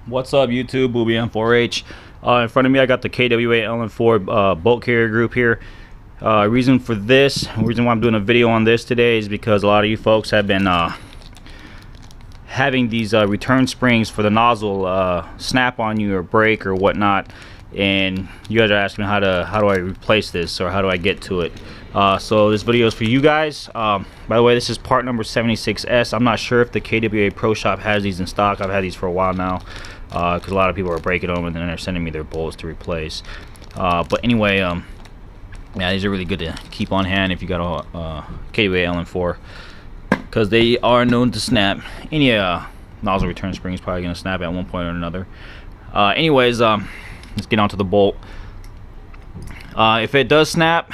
What's up, YouTube? Booby M4H. In front of me I got the KWA LM4 bolt carrier group here. Reason why I'm doing a video on this today is because a lot of you folks have been having these return springs for the nozzle snap on you or break or whatnot, and you guys are asking me how do I replace this, or how do I get to it. So this video is for you guys. By the way, this is part number 76S. I'm not sure if the KWA Pro Shop has these in stock. I've had these for a while now, because a lot of people are breaking them and then they're sending me their bolts to replace. But anyway, yeah, these are really good to keep on hand if you got a KWA LM4, because they are known to snap. Any nozzle return spring is probably going to snap at one point or another. Anyways, let's get on to the bolt. If it does snap,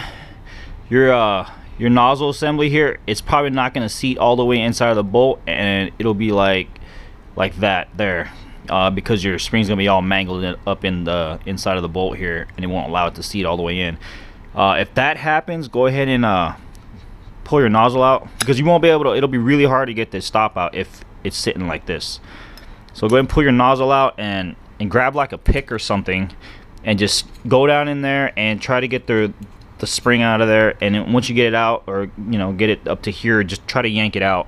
your nozzle assembly here, it's probably not going to seat all the way inside of the bolt, and it'll be like that there, because your spring's going to be all mangled up in the inside of the bolt here, and it won't allow it to seat all the way in. If that happens, go ahead and pull your nozzle out, because you won't be able to, it'll be really hard to get this stop out if it's sitting like this. So go ahead and pull your nozzle out and grab like a pick or something, and just go down in there and try to get the spring out of there. And then once you get it out, or get it up to here, just try to yank it out,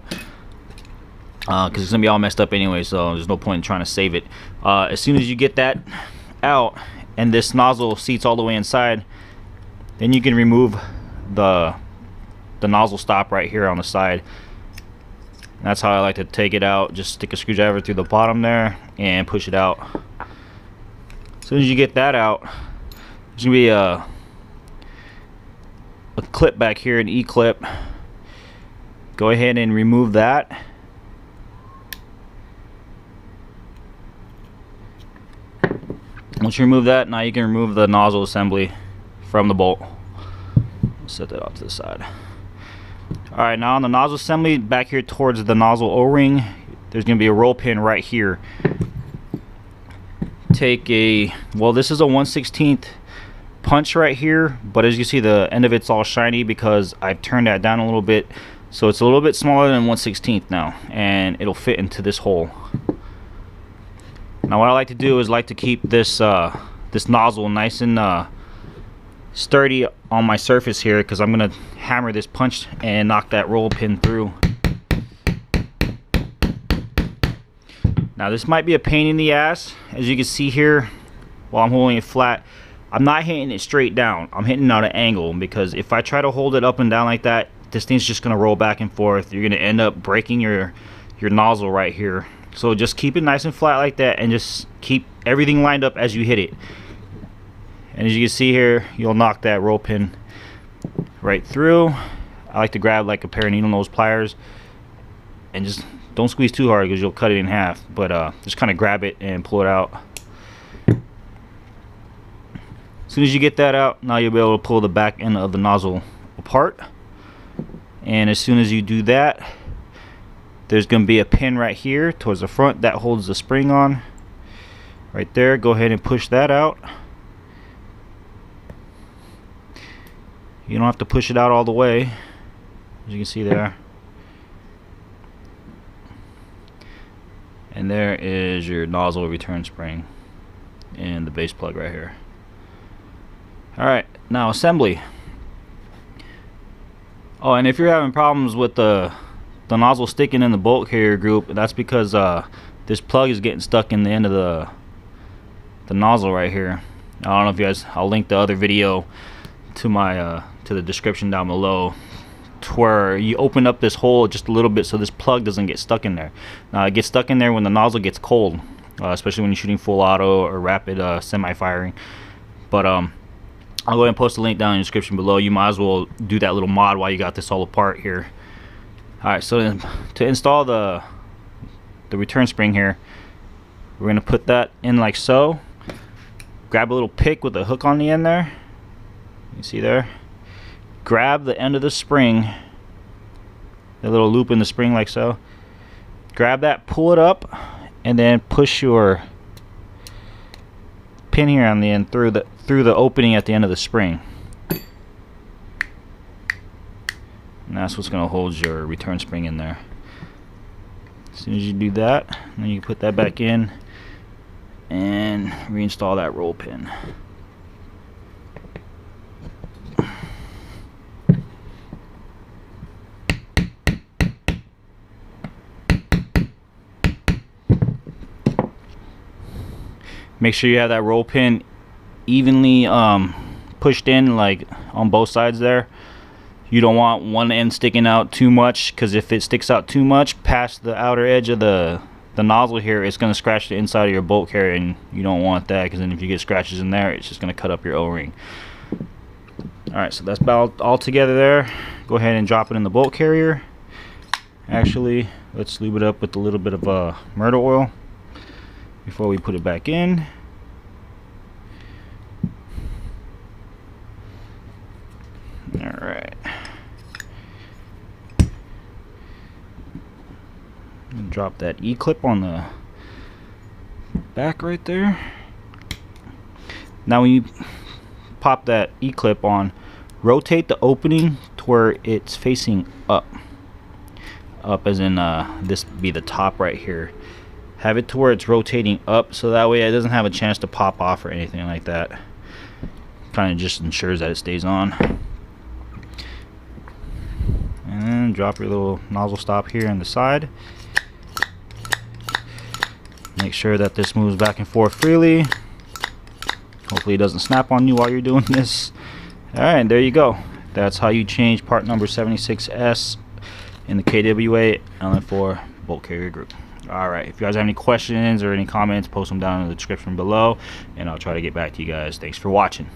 because it's gonna be all messed up anyway, so there's no point in trying to save it. As soon as you get that out and this nozzle seats all the way inside, then you can remove the nozzle stop right here on the side. That's how I like to take it out. Just stick a screwdriver through the bottom there and push it out. As soon as you get that out, there's gonna be a clip back here, an E-clip. Go ahead and remove that. Once you remove that, now you can remove the nozzle assembly from the bolt. Set that off to the side. Alright, now on the nozzle assembly back here towards the nozzle O-ring, there's going to be a roll pin right here. Take this is a 1/16 punch right here, but as you see, the end of it's all shiny because I've turned that down a little bit, so it's a little bit smaller than 1/16 now, and it'll fit into this hole. Now what I like to do is keep this this nozzle nice and sturdy on my surface here, because I'm gonna hammer this punch and knock that roll pin through. Now this might be a pain in the ass, as you can see here while I'm holding it flat. I'm not hitting it straight down, I'm hitting it at an angle, because if I try to hold it up and down like that, this thing's just gonna roll back and forth. You're gonna end up breaking your nozzle right here. So just keep it nice and flat like that, and just keep everything lined up as you hit it. And as you can see here, you'll knock that roll pin right through. I like to grab like a pair of needle nose pliers, and just don't squeeze too hard because you'll cut it in half, but just kind of grab it and pull it out. As soon as you get that out, now you'll be able to pull the back end of the nozzle apart. And as soon as you do that, there's going to be a pin right here towards the front that holds the spring on. Right there, go ahead and push that out. You don't have to push it out all the way, as you can see there. And there is your nozzle return spring and the base plug right here. Alright, now assembly. Oh, and if you're having problems with the nozzle sticking in the bolt carrier group, that's because this plug is getting stuck in the end of the nozzle right here. I don't know if you guys, I'll link the other video to my to the description down below, to where you open up this hole just a little bit so this plug doesn't get stuck in there. Now it gets stuck in there when the nozzle gets cold, especially when you're shooting full auto or rapid semi-firing. But I'll go ahead and post a link down in the description below. You might as well do that little mod while you got this all apart here. Alright, so then to install the return spring here, we're going to put that in like so. Grab a little pick with a hook on the end there. You see there? Grab the end of the spring, the little loop in the spring like so. Grab that, pull it up, and then push your pin here on the end through the opening at the end of the spring. And that's what's going to hold your return spring in there. As soon as you do that, then you put that back in, and reinstall that roll pin. Make sure you have that roll pin evenly pushed in, like on both sides there. You don't want one end sticking out too much, because if it sticks out too much past the outer edge of the nozzle here, it's going to scratch the inside of your bolt carrier, and you don't want that, because then if you get scratches in there, it's just going to cut up your O-ring. Alright, so that's about all together there. Go ahead and drop it in the bolt carrier. Actually, let's lube it up with a little bit of murder oil before we put it back in. Alright. Drop that E-clip on the back right there. Now when you pop that E-clip on, rotate the opening to where it's facing up. Up as in this be the top right here. Have it to where it's rotating up, so that way it doesn't have a chance to pop off or anything like that. Kind of just ensures that it stays on. And then drop your little nozzle stop here on the side. Make sure that this moves back and forth freely. Hopefully it doesn't snap on you while you're doing this. Alright, there you go. That's how you change part number 76S in the KWA LM4 bolt carrier group. Alright, if you guys have any questions or any comments, post them down in the description below, and I'll try to get back to you guys. Thanks for watching.